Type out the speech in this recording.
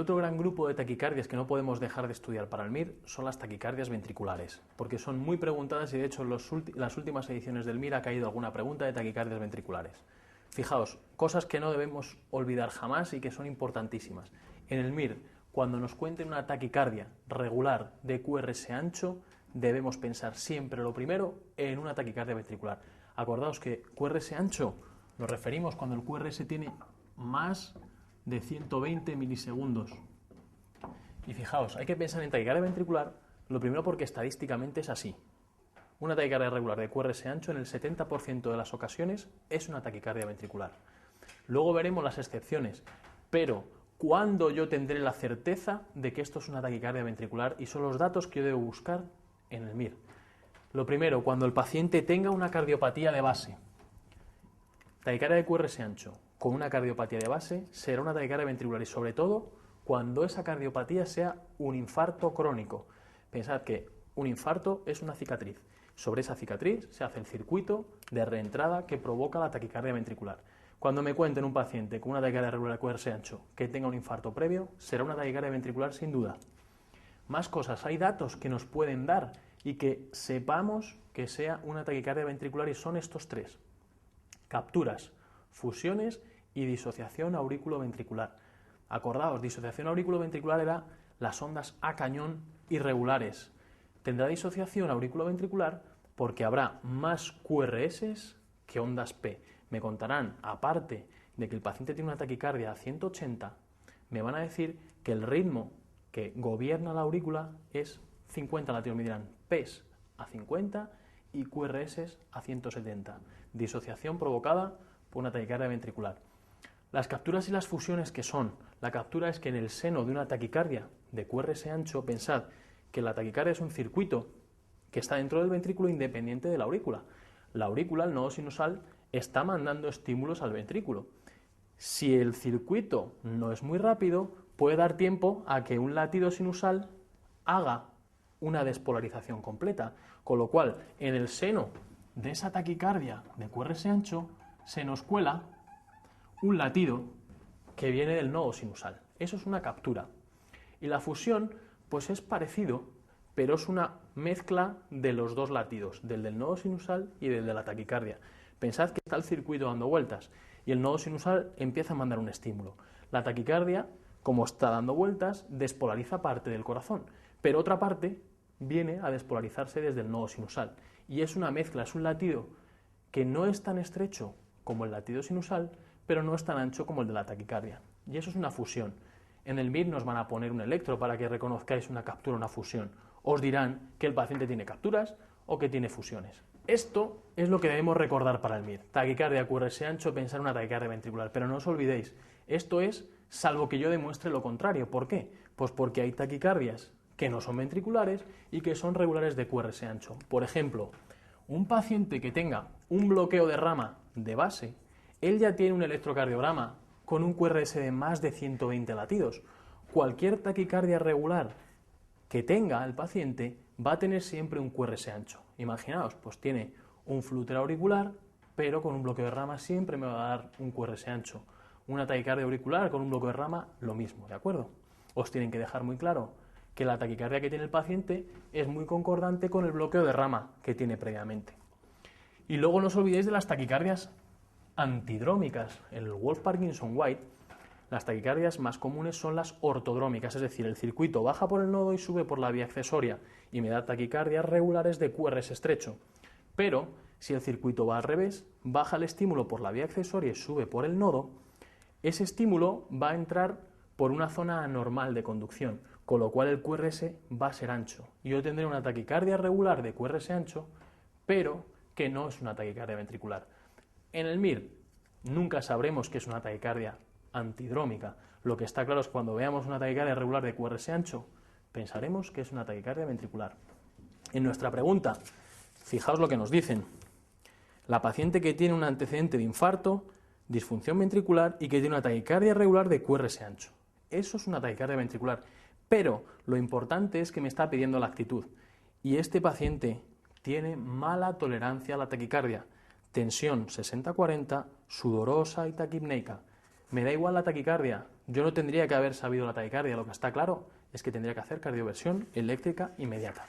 otro gran grupo de taquicardias que no podemos dejar de estudiar para el MIR son las taquicardias ventriculares, porque son muy preguntadas y de hecho en las últimas ediciones del MIR ha caído alguna pregunta de taquicardias ventriculares. Fijaos, cosas que no debemos olvidar jamás y que son importantísimas. En el MIR, cuando nos cuenten una taquicardia regular de QRS ancho, debemos pensar siempre lo primero en una taquicardia ventricular. Acordaos que QRS ancho nos referimos cuando el QRS tiene más de 120 milisegundos. Y fijaos, hay que pensar en taquicardia ventricular, lo primero porque estadísticamente es así. Una taquicardia regular de QRS ancho en el 70% de las ocasiones es una taquicardia ventricular. Luego veremos las excepciones, pero ¿cuándo yo tendré la certeza de que esto es una taquicardia ventricular? Y son los datos que yo debo buscar en el MIR. Lo primero, cuando el paciente tenga una cardiopatía de base. Taquicardia de QRS ancho con una cardiopatía de base será una taquicardia ventricular y sobre todo cuando esa cardiopatía sea un infarto crónico. Pensad que un infarto es una cicatriz. Sobre esa cicatriz se hace el circuito de reentrada que provoca la taquicardia ventricular. Cuando me cuenten un paciente con una taquicardia regular de QRS ancho que tenga un infarto previo, será una taquicardia ventricular sin duda. Más cosas, hay datos que nos pueden dar y que sepamos que sea una taquicardia ventricular y son estos tres: capturas, fusiones y disociación aurículo-ventricular. Acordaos, disociación aurículo-ventricular era las ondas a cañón irregulares. Tendrá disociación aurículo-ventricular porque habrá más QRS que ondas P. Me contarán, aparte de que el paciente tiene una taquicardia a 180, me van a decir que el ritmo que gobierna la aurícula es 50 latidos, me dirán P's a 50 y QRS a 170. Disociación provocada por una taquicardia ventricular. Las capturas y las fusiones, ¿qué son? La captura es que en el seno de una taquicardia de QRS ancho, pensad que la taquicardia es un circuito que está dentro del ventrículo independiente de la aurícula. La aurícula, el nodo sinusal, está mandando estímulos al ventrículo. Si el circuito no es muy rápido, puede dar tiempo a que un latido sinusal haga una despolarización completa, con lo cual en el seno de esa taquicardia de QRS ancho se nos cuela un latido que viene del nodo sinusal. Eso es una captura. Y la fusión, pues es parecido, pero es una mezcla de los dos latidos, del nodo sinusal y del de la taquicardia. Pensad que está el circuito dando vueltas y el nodo sinusal empieza a mandar un estímulo. La taquicardia, como está dando vueltas, despolariza parte del corazón, pero otra parte viene a despolarizarse desde el nodo sinusal. Y es una mezcla, es un latido que no es tan estrecho como el latido sinusal, pero no es tan ancho como el de la taquicardia. Y eso es una fusión. En el MIR nos van a poner un electro para que reconozcáis una captura o una fusión. Os dirán que el paciente tiene capturas o que tiene fusiones. Esto es lo que debemos recordar para el MIR. Taquicardia, QRS ancho, pensar en una taquicardia ventricular. Pero no os olvidéis, esto es salvo que yo demuestre lo contrario. ¿Por qué? Pues porque hay taquicardias que no son ventriculares y que son regulares de QRS ancho. Por ejemplo, un paciente que tenga un bloqueo de rama de base, él ya tiene un electrocardiograma con un QRS de más de 120 latidos. Cualquier taquicardia regular que tenga el paciente va a tener siempre un QRS ancho. Imaginaos, pues tiene un flúter auricular, pero con un bloqueo de rama siempre me va a dar un QRS ancho. Una taquicardia auricular con un bloqueo de rama, lo mismo, ¿de acuerdo? Os tienen que dejar muy claro que la taquicardia que tiene el paciente es muy concordante con el bloqueo de rama que tiene previamente. Y luego no os olvidéis de las taquicardias antidrómicas. En el Wolff-Parkinson-White, las taquicardias más comunes son las ortodrómicas, es decir, el circuito baja por el nodo y sube por la vía accesoria y me da taquicardias regulares de QRS estrecho. Pero si el circuito va al revés, baja el estímulo por la vía accesoria y sube por el nodo, ese estímulo va a entrar por una zona anormal de conducción, con lo cual el QRS va a ser ancho. Y yo tendré una taquicardia regular de QRS ancho, pero que no es una taquicardia ventricular. En el MIR nunca sabremos que es una taquicardia antidrómica. Lo que está claro es que cuando veamos una taquicardia regular de QRS ancho, pensaremos que es una taquicardia ventricular. En nuestra pregunta, fijaos lo que nos dicen. La paciente que tiene un antecedente de infarto, disfunción ventricular y que tiene una taquicardia regular de QRS ancho. Eso es una taquicardia ventricular. Pero lo importante es que me está pidiendo la actitud. Y este paciente tiene mala tolerancia a la taquicardia. Tensión 60-40, sudorosa y taquipneica. Me da igual la taquicardia. Yo no tendría que haber sabido la taquicardia. Lo que está claro es que tendría que hacer cardioversión eléctrica inmediata.